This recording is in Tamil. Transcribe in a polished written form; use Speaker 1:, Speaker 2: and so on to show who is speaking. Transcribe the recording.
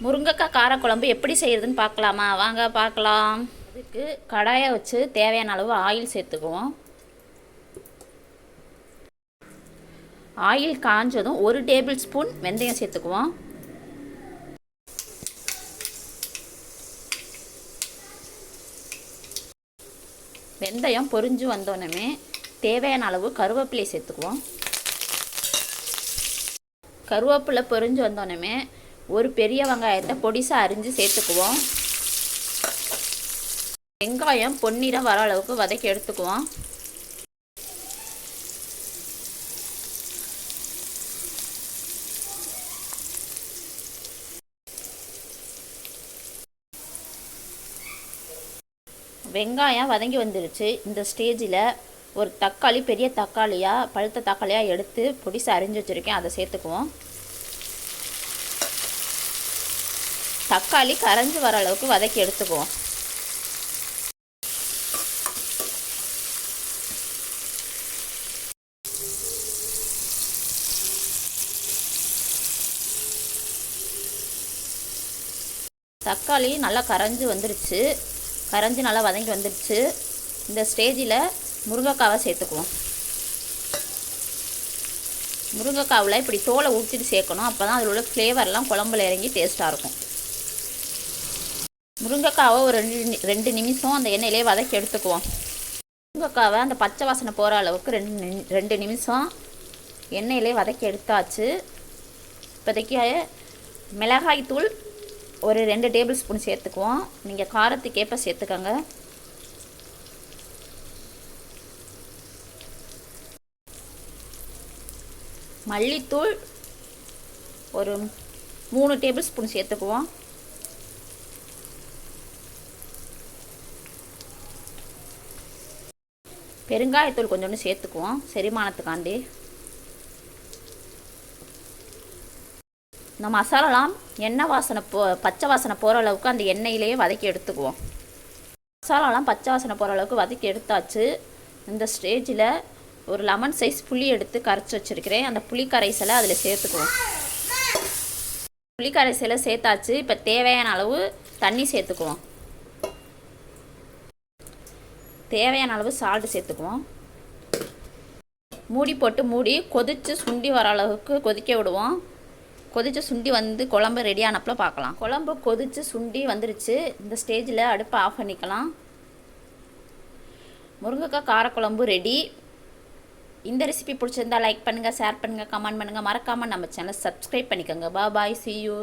Speaker 1: முருங்கைக்காய் காரக்குழம்பு எப்படி செய்கிறதுன்னு பார்க்கலாமா? வாங்க பார்க்கலாம். அதுக்கு கடாயை வச்சு தேவையான அளவு ஆயில் சேர்த்துக்குவோம். ஆயில் காஞ்சதும் 1 டேபிள் ஸ்பூன் வெந்தயம் சேர்த்துக்குவோம். வெந்தயம் பொரிஞ்சு வந்தோடனே தேவையான அளவு கருவேப்பிலை சேர்த்துக்குவோம். கருவேப்பிலை பொரிஞ்சு வந்தோடனே ஒரு பெரிய வெங்காயத்தை பொடிசாக அரிஞ்சு சேர்த்துக்குவோம். வெங்காயம் பொன்னிறம் வர அளவுக்கு வதக்கி எடுத்துக்குவோம். வெங்காயம் வதங்கி வந்துருச்சு. இந்த ஸ்டேஜில் ஒரு தக்காளி, பெரிய தக்காளியாக பழுத்த தக்காளியாக எடுத்து பொடிசாக அரிஞ்சு வச்சுருக்கேன், அதை சேர்த்துக்குவோம். தக்காளி கரைஞ்சி வர அளவுக்கு வதக்கி எடுத்துக்குவோம். தக்காளி நல்லா கரைஞ்சி வந்துருச்சு, கரைஞ்சி நல்லா வதங்கி வந்துருச்சு. இந்த ஸ்டேஜில் முருங்கைக்காவை சேர்த்துக்குவோம். முருங்கைக்காவில் இப்படி தோலை ஊற்றிட்டு சேர்க்கணும், அப்போ தான் அதில் உள்ள ஃப்ளேவர்லாம் குழம்புல இறங்கி டேஸ்ட்டாக இருக்கும். முருங்கைக்காவை ஒரு 2 நிமிஷம் அந்த எண்ணெயிலே வதக்கி எடுத்துக்குவோம். முருங்கைக்காவை அந்த பச்சை வாசனை போகிற அளவுக்கு 2 நிமிஷம் எண்ணெயிலே வதக்கி எடுத்தாச்சு. இப்போதைக்கு மிளகாய் தூள் ஒரு 2 டேபிள் ஸ்பூன் சேர்த்துக்குவோம். நீங்கள் காரத்துக்கேற்ப சேர்த்துக்கோங்க. மல்லித்தூள் ஒரு 3 டேபிள் ஸ்பூன் சேர்த்துக்குவோம். பெருங்காயத்தூள் கொஞ்சோண்டு சேர்த்துக்குவோம், செரிமானத்துக்காண்டி. இந்த மசாலாலாம் எண்ணெய் வாசனை பச்சை வாசனை போகிற அளவுக்கு அந்த எண்ணெயிலேயே வதக்கி எடுத்துக்குவோம். மசாலாலாம் பச்சை வாசனை போகிற அளவுக்கு வதக்கி எடுத்தாச்சு. இந்த ஸ்டேஜில் ஒரு லெமன் சைஸ் புளி எடுத்து கரைச்சி வச்சுருக்கிறேன், அந்த புளி கரைசலை அதில் சேர்த்துக்குவோம். புளி கரைசலை சேர்த்தாச்சு. இப்போ தேவையான அளவு தண்ணி சேர்த்துக்குவோம். தேவையான அளவு சால்ட்டு சேர்த்துக்குவோம். மூடி போட்டு கொதித்து சுண்டி வர அளவுக்கு கொதிக்க விடுவோம். கொதித்து சுண்டி வந்து குழம்பு ரெடியானப்பில் பார்க்கலாம். குழம்பு கொதித்து சுண்டி வந்துருச்சு. இந்த ஸ்டேஜில் அடுப்பை ஆஃப் பண்ணிக்கலாம். முருங்கைக்காய் காரக்குழம்பு ரெடி. இந்த ரெசிபி பிடிச்சிருந்தா லைக் பண்ணுங்கள், ஷேர் பண்ணுங்கள், கமெண்ட் பண்ணுங்கள். மறக்காமல் நம்ம சேனலை சப்ஸ்கிரைப் பண்ணிக்கோங்க. பாய், see you.